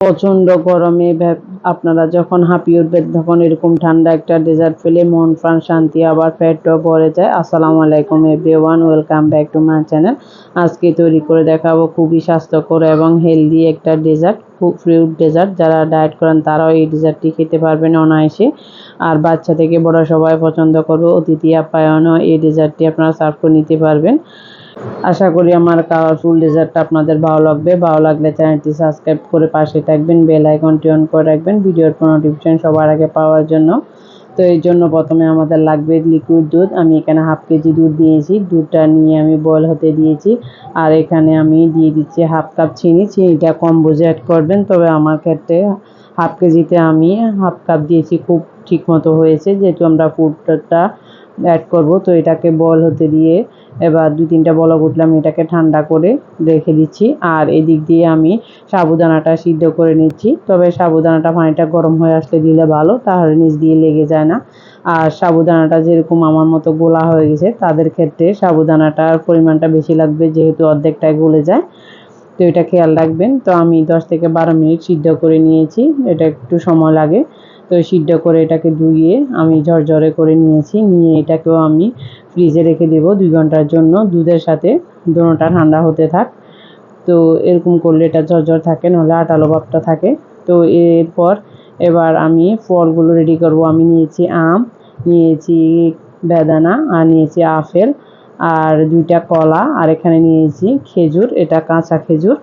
প্রচণ্ড গরমে আপনারা যখন হাঁপিয়ে উঠবেন তখন এরকম ঠান্ডা একটা ডেজার্ট পেলে মন প্রাণ শান্তি, আবার পেটও ভরে যায়। আসসালামু আলাইকুম everyone, welcome back to my channel. আজকে তৈরি করে দেখাবো খুবই স্বাস্থ্যকর এবং হেলদি একটা ডেজার্ট, ফ্রুট ডেজার্ট। যারা ডায়েট করেন তারাও এই ডেজার্টটি খেতে পারবেন অনায়াসে, আর বাচ্চা থেকে বড় সবাই পছন্দ করবে। অতিথি আপ্যায়নও এই ডেজার্টটি আপনারা সার্ভ করে নিতে পারবেন। আশা করি আমার কালারফুল ডেজার্টটা আপনাদের ভালো লাগবে। ভালো লাগলে চ্যানেলটি সাবস্ক্রাইব করে পাশে থাকবেন, বেল আইকনটি অন করে রাখবেন ভিডিওর নোটিফিকেশন সবার আগে পাওয়ার জন্য। তো এই জন্য প্রথমে আমাদের লাগবে লিকুইড দুধ। আমি এখানে হাফ কেজি দুধ দিয়েছি। দুধটা নিয়ে আমি বয়েল হতে দিয়েছি। আর এখানে আমি দিয়ে দিচ্ছি হাফ কাপ চিনি। চিনিটা কম বুঝে অ্যাড করবেন, তবে আমার ক্ষেত্রে হাফ কেজিতে আমি হাফ কাপ দিয়েছি, খুব ঠিক মতো হয়েছে, যেহেতু আমরা ফুডটা অ্যাড করব। তো এটাকে বয়েল হতে দিয়ে এবার 2-3টা বলক উঠলে আমি এটাকে ঠান্ডা করে রেখে দিচ্ছি। আর এদিক দিয়ে আমি সাবুদানাটা সিদ্ধ করে নিচ্ছি, তবে সাবুদানাটা পানিটা গরম হয়ে আসলে দিলে ভালো, তাহলে নিচ দিয়ে লেগে যায় না। আর সাবুদানাটা যেরকম আমার মতো গোলা হয়ে গেছে তাদের ক্ষেত্রে সাবুদানাটার পরিমাণটা বেশি লাগবে, যেহেতু অর্ধেকটাই গলে যায়। তো এটা খেয়াল রাখবেন। তো আমি 10 থেকে 12 মিনিট সিদ্ধ করে নিয়েছি, এটা একটু সময় লাগে। তো সিদ্ধ করে এটাকে ধুয়ে আমি ঝরঝরে করে নিয়েছি। নিয়ে এটাকেও আমি ফ্রিজে রেখে দেবো 2 ঘন্টার জন্য। দুধের সাথে দোনোটা ঠান্ডা হতে থাক। তো এরকম করলে এটা ঝরঝর থাকে, নাহলে আঠালো ভাবটা থাকে। তো এরপর এবার আমি ফলগুলো রেডি করব। আমি নিয়েছি আম, নিয়েছি বেদানা, আর নিয়েছি আপেল, আর 2টা কলা, আর এখানে নিয়েছি খেজুর, এটা কাঁচা খেজুর।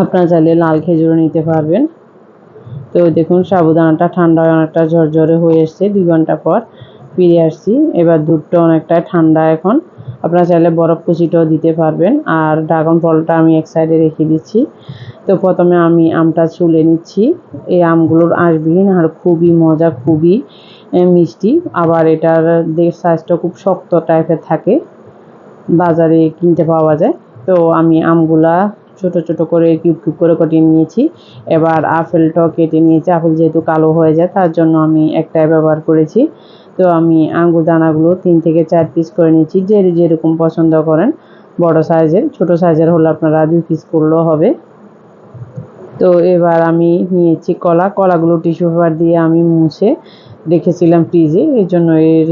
আপনারা চাইলে লাল খেজুরও নিতে পারবেন। তো দেখুন সাবুদানাটা ঠান্ডা হয়ে অনেকটা ঝরঝরে হয়ে এসছে। 2 ঘন্টা পর ফিরে আসছি। এবার দুধটা অনেকটা ঠান্ডা এখন। আপনারা চাইলে বরফ কুচিটাও দিতে পারবেন। আর ড্রাগন ফলটা আমি এক সাইডে রেখে দিচ্ছি। তো প্রথমে আমি আমটা ছুলে নিচ্ছি। এই আমগুলোর আঁশবিহীন আর খুবই মজা, খুবই মিষ্টি। আবার এটার সাইজটা খুব শক্ত টাইপের থাকে, বাজারে কিনতে পাওয়া যায়। তো আমি আমগুলা ছোট ছোট করে কিউব কিউব করে কেটে নিয়েছি। এবার আপেলটাও কেটে নিয়েছি। আপেল যেহেতু কালো হয়ে যায় তার জন্য আমি একটাই ব্যবহার করেছি। তো আমি আঙ্গুর দানাগুলো 3 থেকে 4 পিস করে নিয়েছি, যে যেরকম পছন্দ করেন। বড় সাইজের, ছোট সাইজের হলে আপনারা 2 পিস করলেও হবে। তো এবার আমি নিয়েছি কলা। কলাগুলো টিস্যু পেপার দিয়ে আমি মুছে রেখেছিলাম ফ্রিজে, এই জন্য এর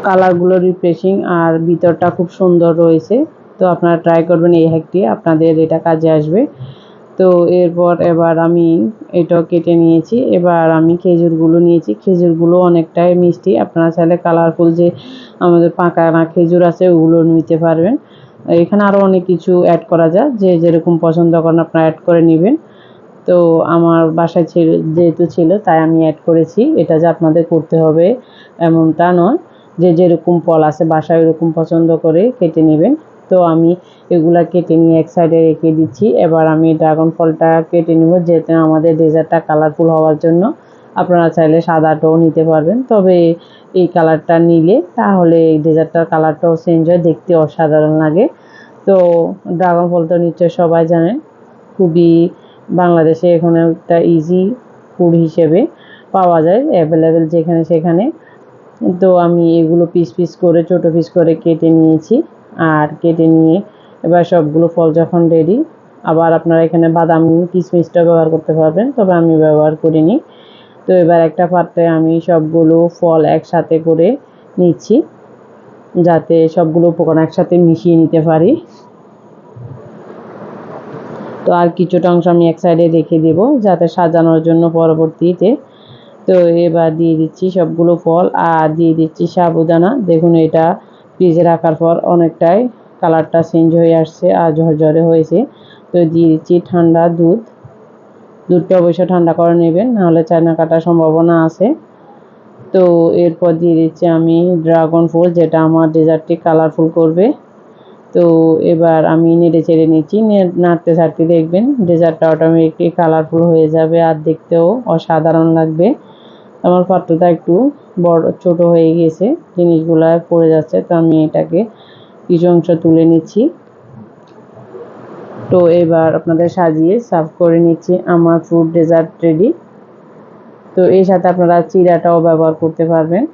কালারগুলো রিফ্রেশিং আর ভিতরটা খুব সুন্দর রয়েছে। তো আপনারা ট্রাই করবেন এই হ্যাকটি, আপনাদের এটা কাজে আসবে। তো এবার আমি এটাও কেটে নিয়েছি। এবার আমি খেজুরগুলো নিয়েছি। খেজুরগুলো অনেকটাই মিষ্টি। আপনারা চাইলে কালারফুল যে আমাদের পাকা না খেজুর আছে ওগুলো নিতে পারবেন। এখানে আরও অনেক কিছু অ্যাড করা যায়, যে যেরকম পছন্দ করেন আপনারা অ্যাড করে নেবেন। তো আমার বাসায় যেহেতু ছিল তাই আমি অ্যাড করেছি। এটা যে আপনাদের করতে হবে এমনটা নয়, যে যেরকম ফল আছে বাসায় ওরকম পছন্দ করে কেটে নেবেন। তো আমি এগুলা কেটে নিয়ে এক সাইডে রেখে দিচ্ছি। এবার আমি ড্রাগন ফলটা কেটে নেব, যেহেতু আমাদের ডেজার্টটা কালারফুল হওয়ার জন্য। আপনারা চাইলে সাদাটাও নিতে পারবেন, তবে এই কালারটা নিলে তাহলে এই ডেজার্টটার কালারটাও চেঞ্জ হয়, দেখতে অসাধারণ লাগে। তো ড্রাগন ফল তো নিশ্চয়ই সবাই জানেন, খুবই বাংলাদেশে এখন একটা ইজি ফুড হিসেবে পাওয়া যায়, অ্যাভেলেবেল যেখানে সেখানে। তো আমি এগুলো পিস পিস করে ছোট পিস করে কেটে নিয়েছি। আর কেটে নিয়ে এবার সবগুলো ফল যখন রেডি, আবার আপনারা এখানে বাদাম কিশমিশটা ব্যবহার করতে পারবেন, তবে আমি ব্যবহার করিনি। তো এবার একটা পাত্রে আমি সবগুলো ফল একসাথে করে নিচ্ছি, যাতে সবগুলো উপকরণ একসাথে মিশিয়ে নিতে পারি। তো আর কিছুটা অংশ আমি এক সাইডে রেখে দেব, যাতে সাজানোর জন্য পরবর্তীতে। তো এবার দিয়ে দিচ্ছি সবগুলো ফল, আর দিয়ে দিচ্ছি সাবুদানা। দেখুন এটা ফ্রিজে রাখার পর অনেকটাই কালারটা চেঞ্জ হয়ে আসছে আর ঝরঝরে হয়েছে। তো দিয়ে দিচ্ছি ঠান্ডা দুধ। দুধটা অবশ্য ঠান্ডা করে নেবেন, নাহলে চায়না কাটার সম্ভাবনা আছে। তো এরপর দিয়ে দিচ্ছি আমি ড্রাগন ফল, যেটা আমার ডেজার্টটি কালারফুল করবে। তো এবার আমি নেড়ে চেড়ে নিচ্ছি। নাড়তে ছাড়তে দেখবেন ডেজার্টটা অটোমেটিকলি কালারফুল হয়ে যাবে, আর দেখতেও অসাধারণ লাগবে। আমার পাত্রটা একটু বড় ছোট হয়ে গেছে, জিনিসগুলা পড়ে যাচ্ছে, তো আমি এটাকে কিছু অংশ তুলে নিচ্ছি। তো এবার আপনাদের সাজিয়ে সার্ভ করে নিচ্ছি। আমার ফ্রুট ডেজার্ট রেডি। তো এর সাথে আপনারা চিড়াটাও ব্যবহার করতে পারবেন।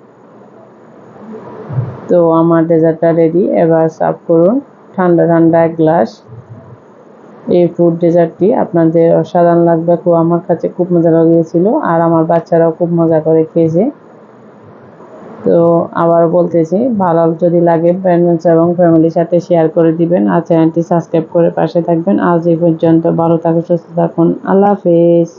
তো আমার ডেজার্টটা রেডি, এবার সার্ভ করুন ঠান্ডা ঠান্ডা এক গ্লাস। এই ফ্রুট ডেজার্টটি আপনাদের অসাধারণ লাগবে, আমার কাছে খুব মজা লেগেছিল আর আমার বাচ্চারাও খুব মজা করে খেয়েছে। তো আবার বলতেছি, ভালো যদি লাগে ফ্রেন্ডস এবং ফ্যামিলির সাথে শেয়ার করে দিবেন আর চ্যানেলটি সাবস্ক্রাইব করে পাশে থাকবেন। আজ এই পর্যন্ত, ভালো থাকুন, সুস্থ থাকুন, আল্লাহ হাফেজ।